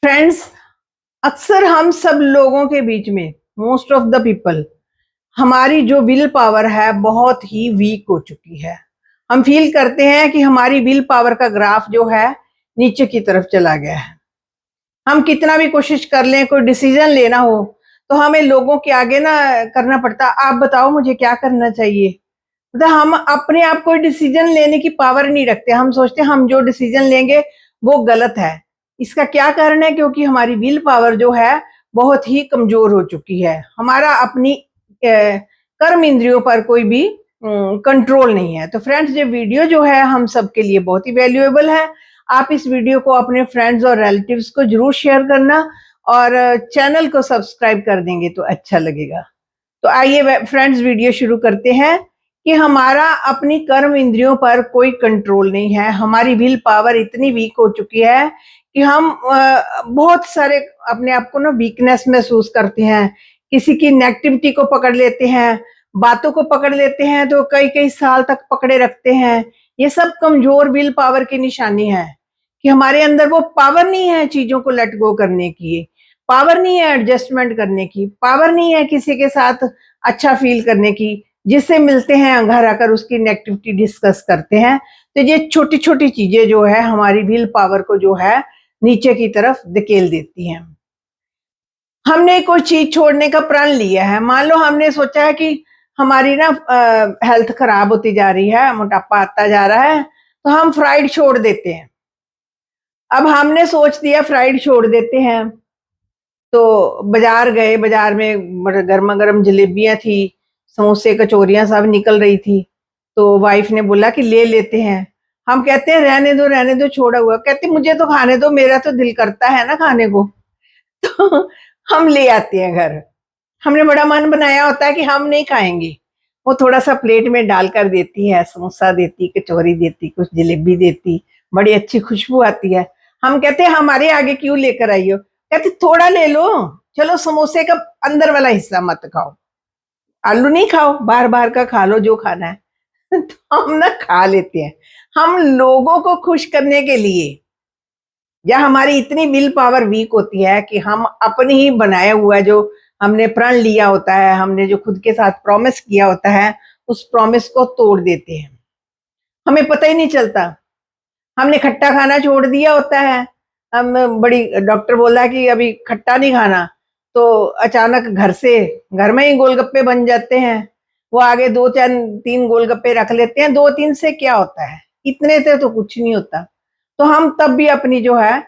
Friends, अक्सर हम सब लोगों के बीच में मोस्ट ऑफ द पीपल हमारी जो विल पावर है बहुत ही वीक हो चुकी है। हम फील करते हैं कि हमारी विल पावर का ग्राफ जो है नीचे की तरफ चला गया है। हम कितना भी कोशिश कर लें, कोई डिसीजन लेना हो तो हमें लोगों के आगे ना करना पड़ता, आप बताओ मुझे क्या करना चाहिए। मतलब हम अपने आप कोई डिसीजन लेने की पावर नहीं रखते। हम सोचते हैं हम जो डिसीजन लेंगे वो गलत है। इसका क्या कारण है? क्योंकि हमारी विल पावर जो है बहुत ही कमजोर हो चुकी है। हमारा अपनी कर्म इंद्रियों पर कोई भी कंट्रोल नहीं है। तो फ्रेंड्स, ये वीडियो जो है हम सबके लिए बहुत ही वैल्यूएबल है। आप इस वीडियो को अपने फ्रेंड्स और रिलेटिव्स को जरूर शेयर करना और चैनल को सब्सक्राइब कर देंगे तो अच्छा लगेगा। तो आइए फ्रेंड्स, वीडियो शुरू करते हैं कि हमारा अपनी कर्म इंद्रियों पर कोई कंट्रोल नहीं है। हमारी विल पावर इतनी वीक हो चुकी है कि हम बहुत सारे अपने आप को ना वीकनेस महसूस करते हैं। किसी की नेगेटिविटी को पकड़ लेते हैं, बातों को पकड़ लेते हैं तो कई कई साल तक पकड़े रखते हैं। ये सब कमजोर विल पावर की निशानी है कि हमारे अंदर वो पावर नहीं है चीजों को लेट गो करने की, पावर नहीं है एडजस्टमेंट करने की, पावर नहीं है किसी के साथ अच्छा फील करने की। जिससे मिलते हैं घर आकर उसकी नेगेटिविटी डिस्कस करते हैं। तो ये छोटी छोटी चीजें जो है हमारी विल पावर को जो है नीचे की तरफ धकेल देती हैं। हमने कोई चीज छोड़ने का प्रण लिया है, मान लो हमने सोचा है कि हमारी ना हेल्थ खराब होती जा रही है, मोटापा आता जा रहा है, तो हम फ्राइड छोड़ देते हैं। अब हमने सोच दिया फ्राइड छोड़ देते हैं, तो बाजार गए, बाजार में गर्मा गर्म जलेबियां थी, समोसे कचौरियां सब निकल रही थी। तो वाइफ ने बोला कि ले लेते हैं। हम कहते हैं रहने दो छोड़ा हुआ। कहते मुझे तो खाने दो, मेरा तो दिल करता है ना खाने को। तो हम ले आते हैं घर। हमने बड़ा मन बनाया होता है कि हम नहीं खाएंगे। वो थोड़ा सा प्लेट में डालकर देती है, समोसा देती, कचौरी देती, कुछ जलेबी देती, बड़ी अच्छी खुशबू आती है। हम कहते हैं हमारे आगे क्यों लेकर आई हो? कहते थोड़ा ले लो, चलो समोसे का अंदर वाला हिस्सा मत खाओ, आलू नहीं खाओ, बाहर बाहर का खा लो जो खाना है। तो हम ना खा लेते हैं। हम लोगों को खुश करने के लिए, या हमारी इतनी विल पावर वीक होती है कि हम अपने ही बनाया हुआ जो हमने प्रण लिया होता है, हमने जो खुद के साथ प्रॉमिस किया होता है, उस प्रॉमिस को तोड़ देते हैं। हमें पता ही नहीं चलता। हमने खट्टा खाना छोड़ दिया होता है। हम बड़ी डॉक्टर बोला कि अभी खट्टा नहीं खाना, तो अचानक घर में ही गोलगप्पे बन जाते हैं। वो आगे दो चार तीन गोलगप्पे रख लेते हैं। दो तीन से क्या होता है, इतने से तो कुछ नहीं होता। तो हम तब भी अपनी जो है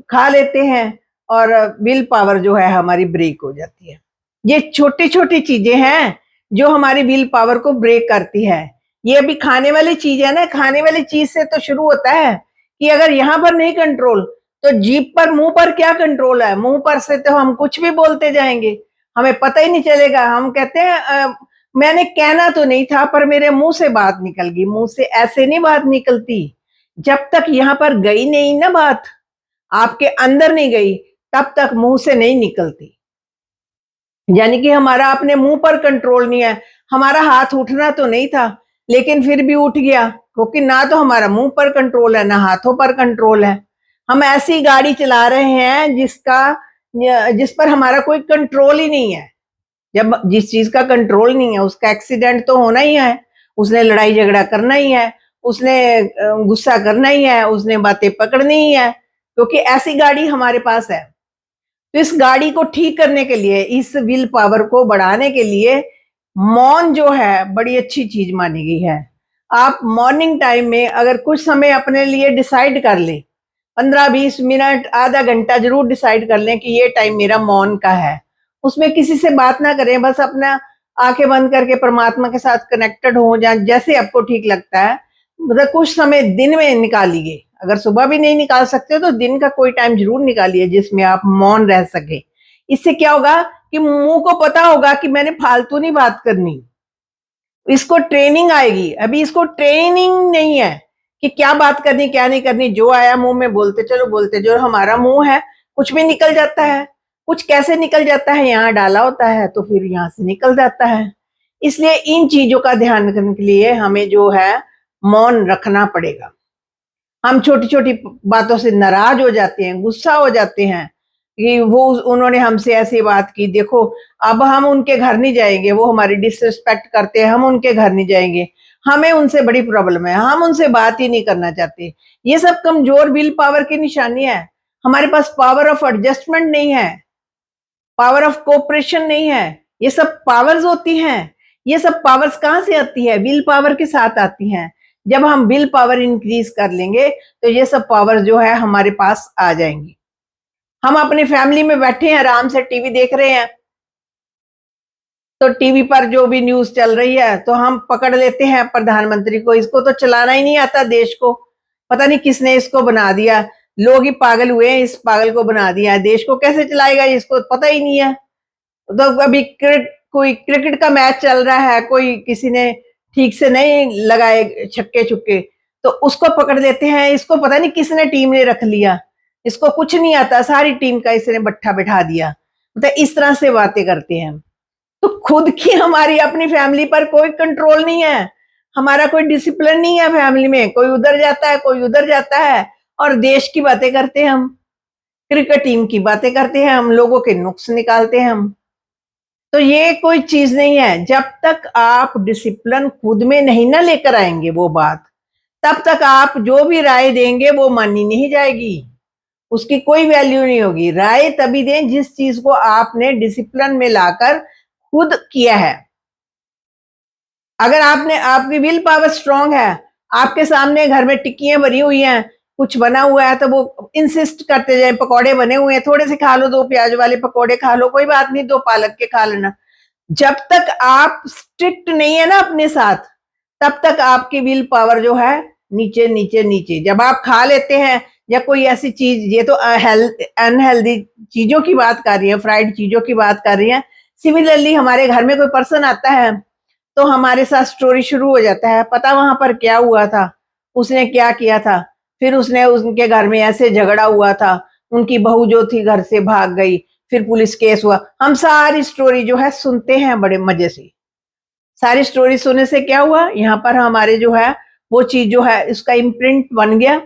खा लेते हैं और विल पावर जो है हमारी ब्रेक हो जाती है। ये छोटी छोटी चीजें हैं जो हमारी विल पावर को ब्रेक करती है। ये अभी खाने वाली चीज है ना, खाने वाली चीज से तो शुरू होता है कि अगर यहाँ पर नहीं कंट्रोल तो जीभ पर, मुंह पर क्या कंट्रोल है? मुंह पर से तो हम कुछ भी बोलते जाएंगे, हमें पता ही नहीं चलेगा। हम कहते हैं मैंने कहना तो नहीं था पर मेरे मुंह से बात निकल गई। मुंह से ऐसे नहीं बात निकलती, जब तक यहाँ पर गई नहीं ना बात, आपके अंदर नहीं गई, तब तक मुंह से नहीं निकलती। यानी कि हमारा अपने मुंह पर कंट्रोल नहीं है। हमारा हाथ उठना तो नहीं था लेकिन फिर भी उठ गया, क्योंकि ना तो हमारा मुंह पर कंट्रोल है ना हाथों पर कंट्रोल है। हम ऐसी गाड़ी चला रहे हैं जिस पर हमारा कोई कंट्रोल ही नहीं है। जब जिस चीज का कंट्रोल नहीं है उसका एक्सीडेंट तो होना ही है, उसने लड़ाई झगड़ा करना ही है, उसने गुस्सा करना ही है, उसने बातें पकड़नी ही है, क्योंकि ऐसी गाड़ी हमारे पास है। तो इस गाड़ी को ठीक करने के लिए, इस विल पावर को बढ़ाने के लिए मौन जो है बड़ी अच्छी चीज मानी गई है। आप मॉर्निंग टाइम में अगर कुछ समय अपने लिए डिसाइड कर लें, 15-20 मिनट, आधा घंटा जरूर डिसाइड कर लें कि ये टाइम मेरा मौन का है। उसमें किसी से बात ना करें, बस अपना आंखें बंद करके परमात्मा के साथ कनेक्टेड हो, जैसे आपको ठीक लगता है। मतलब कुछ समय दिन में निकालिए। अगर सुबह भी नहीं निकाल सकते हो तो दिन का कोई टाइम जरूर निकालिए जिसमें आप मौन रह सके। इससे क्या होगा कि मुंह को पता होगा कि मैंने फालतू नहीं बात करनी। इसको ट्रेनिंग आएगी। अभी इसको ट्रेनिंग नहीं है कि क्या बात करनी क्या नहीं करनी, जो आया मुंह में बोलते चलो, बोलते जो। हमारा मुंह है, कुछ भी निकल जाता है। कुछ कैसे निकल जाता है, यहाँ डाला होता है तो फिर यहाँ से निकल जाता है। इसलिए इन चीजों का ध्यान रखने के लिए हमें जो है मौन रखना पड़ेगा। हम छोटी छोटी बातों से नाराज हो जाते हैं, गुस्सा हो जाते हैं कि वो उन्होंने हमसे ऐसी बात की, देखो अब हम उनके घर नहीं जाएंगे, वो हमारी डिसरिस्पेक्ट करते हैं, हम उनके घर नहीं जाएंगे, हमें उनसे बड़ी प्रॉब्लम है, हम उनसे बात ही नहीं करना चाहते। ये सब कमजोर विल पावर की निशानी है। हमारे पास पावर ऑफ एडजस्टमेंट नहीं है, पावर ऑफ कोऑपरेशन नहीं है। ये सब पावर्स होती हैं। ये सब पावर्स कहां से आती है? विल पावर के साथ आती हैं। जब हम विल पावर इंक्रीज कर लेंगे तो ये सब पावर जो है हमारे पास आ जाएंगी। हम अपनी फैमिली में बैठे हैं, आराम से टीवी देख रहे हैं, तो टीवी पर जो भी न्यूज चल रही है तो हम पकड़ लेते हैं प्रधानमंत्री को। इसको तो चलाना ही नहीं आता देश को, पता नहीं किसने इसको बना दिया, लोग ही पागल हुए हैं, इस पागल को बना दिया है। देश को कैसे चलाएगा इसको पता ही नहीं है। तो अभी कोई क्रिकेट का मैच चल रहा है, कोई किसी ने ठीक से नहीं लगाए छक्के छुक्के, तो उसको पकड़ लेते हैं, इसको पता नहीं किसने टीम ने रख लिया, इसको कुछ नहीं आता, सारी टीम का इसने बट्ठा बैठा दिया। मतलब इस तरह से बातें करते हैं। तो खुद की हमारी अपनी फैमिली पर कोई कंट्रोल नहीं है, हमारा कोई डिसिप्लिन नहीं है फैमिली में, कोई उधर जाता है कोई उधर जाता है, और देश की बातें करते हैं हम, क्रिकेट टीम की बातें करते हैं हम, लोगों के नुक्स निकालते हैं हम। तो ये कोई चीज नहीं है। जब तक आप डिसिप्लिन खुद में नहीं ना लेकर आएंगे वो बात, तब तक आप जो भी राय देंगे वो मानी नहीं जाएगी, उसकी कोई वैल्यू नहीं होगी। राय तभी दें जिस चीज को आपने डिसिप्लिन में लाकर खुद किया है। अगर आपने, आपकी विल पावर स्ट्रांग है, आपके सामने घर में टिक्कियां भरी हुई हैं, कुछ बना हुआ है, तो वो इंसिस्ट करते जाए, पकौड़े बने हुए हैं, थोड़े से खा लो, 2 प्याज वाले पकौड़े खा लो, कोई बात नहीं, 2 पालक के खा लेना। जब तक आप स्ट्रिक्ट नहीं है ना अपने साथ, तब तक आपकी विल पावर जो है नीचे नीचे नीचे। जब आप खा लेते हैं या कोई ऐसी चीज, ये तो अनहेल्दी चीजों की बात कर रही है, फ्राइड चीजों की बात कर रही है। सिमिलरली हमारे घर में कोई पर्सन आता है तो हमारे साथ स्टोरी शुरू हो जाता है, पता वहां पर क्या हुआ था, उसने क्या किया था, फिर उसने उनके घर में ऐसे झगड़ा हुआ था, उनकी बहू जो थी घर से भाग गई, फिर पुलिस केस हुआ। हम सारी स्टोरी जो है सुनते हैं बड़े मजे से। सारी स्टोरी सुनने से क्या हुआ, यहाँ पर हमारे जो है वो चीज जो है उसका इम्प्रिंट बन गया,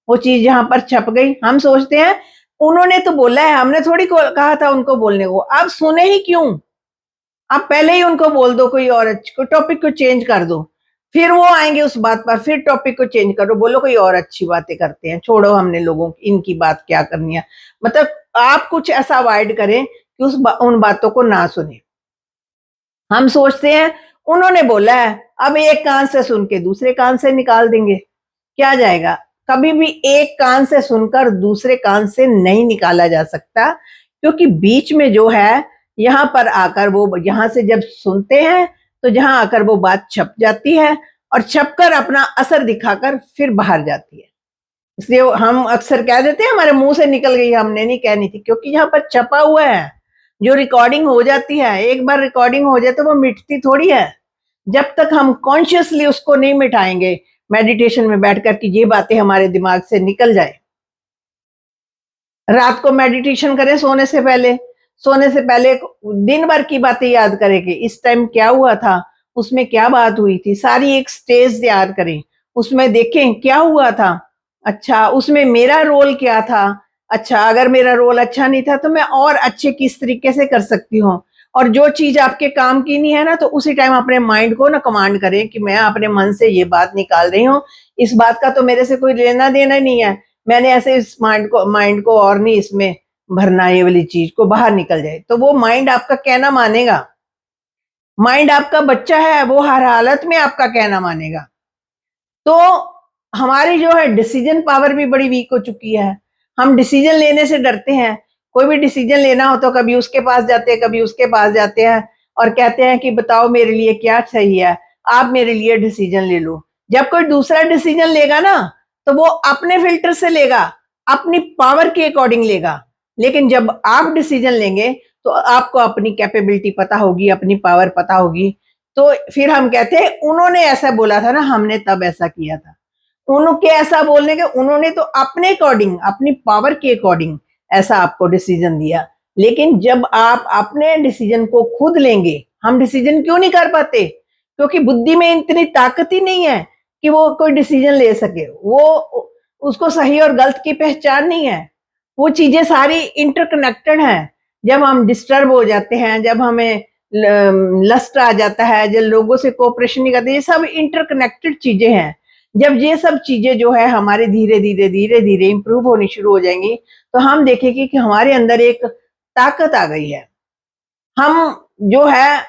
वो चीज यहाँ पर छप गई। हम सोचते हैं उन्होंने तो बोला है, हमने थोड़ी कहा था उनको बोलने को, आप सुने ही क्यों? आप पहले ही उनको बोल दो, कोई और को टॉपिक को चेंज कर दो, फिर वो आएंगे उस बात पर, फिर टॉपिक को चेंज करो, बोलो कोई और अच्छी बातें करते हैं, छोड़ो हमने लोगों की इनकी बात क्या करनी है। मतलब आप कुछ ऐसा अवॉइड करें कि उन बातों को ना सुने। हम सोचते हैं उन्होंने बोला है, अब एक कान से सुन के दूसरे कान से निकाल देंगे, क्या जाएगा? कभी भी एक कान से सुनकर दूसरे कान से नहीं निकाला जा सकता, क्योंकि बीच में जो है यहाँ पर आकर वो, यहाँ से जब सुनते हैं तो जहां आकर वो बात छप जाती है, और छपकर अपना असर दिखाकर फिर बाहर जाती है। इसलिए हम अक्सर कह देते हैं हमारे मुंह से निकल गई, हमने नहीं कहनी थी, क्योंकि यहाँ पर छपा हुआ है। जो रिकॉर्डिंग हो जाती है, एक बार रिकॉर्डिंग हो जाए तो वो मिटती थोड़ी है। जब तक हम कॉन्शियसली उसको नहीं मिटाएंगे, मेडिटेशन में बैठकर कि ये बातें हमारे दिमाग से निकल जाए। रात को मेडिटेशन करें सोने से पहले, सोने से पहले दिन भर की बातें याद करें कि इस टाइम क्या हुआ था, उसमें क्या बात हुई थी, सारी एक स्टेज तैयार करें, उसमें देखें क्या हुआ था, अच्छा उसमें मेरा रोल क्या था, अच्छा अगर मेरा रोल अच्छा नहीं था तो मैं और अच्छे किस तरीके से कर सकती हूँ। और जो चीज आपके काम की नहीं है ना, तो उसी टाइम अपने माइंड को ना कमांड करें कि मैं अपने मन से ये बात निकाल रही हूँ, इस बात का तो मेरे से कोई लेना देना नहीं है, मैंने ऐसे इस माइंड को और नहीं इसमें भरना, ये वाली चीज को बाहर निकल जाए। तो वो माइंड आपका कहना मानेगा। माइंड आपका बच्चा है, वो हर हालत में आपका कहना मानेगा। तो हमारी जो है डिसीजन पावर भी बड़ी वीक हो चुकी है। हम डिसीजन लेने से डरते हैं। कोई भी डिसीजन लेना हो तो कभी उसके पास जाते हैं, कभी उसके पास जाते हैं, और कहते हैं कि बताओ मेरे लिए क्या सही है, आप मेरे लिए डिसीजन ले लो। जब कोई दूसरा डिसीजन लेगा ना, तो वो अपने फिल्टर से लेगा, अपनी पावर के अकॉर्डिंग लेगा। लेकिन जब आप डिसीजन लेंगे तो आपको अपनी कैपेबिलिटी पता होगी, अपनी पावर पता होगी। तो फिर हम कहते हैं उन्होंने ऐसा बोला था ना, हमने तब ऐसा किया था। उनके ऐसा बोलने के, उन्होंने तो अपने अकॉर्डिंग, अपनी पावर के अकॉर्डिंग ऐसा आपको डिसीजन दिया। लेकिन जब आप अपने डिसीजन को खुद लेंगे, हम डिसीजन क्यों नहीं कर पाते? क्योंकि बुद्धि में इतनी ताकत ही नहीं है कि वो कोई डिसीजन ले सके। वो उसको सही और गलत की पहचान नहीं है। वो चीजें सारी इंटरकनेक्टेड हैं। जब हम डिस्टर्ब हो जाते हैं, जब हमें लस्ट आ जाता है, जब लोगों से कोऑपरेशन नहीं करते, ये सब इंटरकनेक्टेड चीजें हैं। जब ये सब चीजें जो है हमारे धीरे धीरे इंप्रूव होनी शुरू हो जाएंगी, तो हम देखेंगे कि हमारे अंदर एक ताकत आ गई है। हम जो है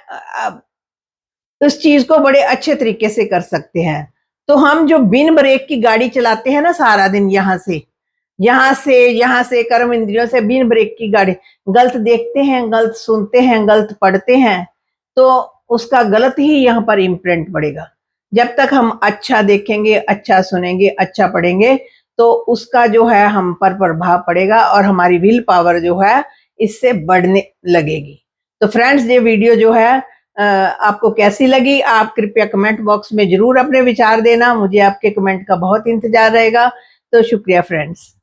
उस चीज को बड़े अच्छे तरीके से कर सकते हैं। तो हम जो बिन ब्रेक की गाड़ी चलाते हैं ना सारा दिन, यहाँ से कर्म इंद्रियों से बिन ब्रेक की गाड़ी, गलत देखते हैं, गलत सुनते हैं, गलत पढ़ते हैं, तो उसका गलत ही यहाँ पर इम्प्रिंट पड़ेगा। जब तक हम अच्छा देखेंगे, अच्छा सुनेंगे, अच्छा पढ़ेंगे, तो उसका जो है हम पर प्रभाव पड़ेगा और हमारी विल पावर जो है इससे बढ़ने लगेगी। तो फ्रेंड्स, ये वीडियो जो है आपको कैसी लगी, आप कृपया कमेंट बॉक्स में जरूर अपने विचार देना। मुझे आपके कमेंट का बहुत इंतजार रहेगा। तो शुक्रिया फ्रेंड्स।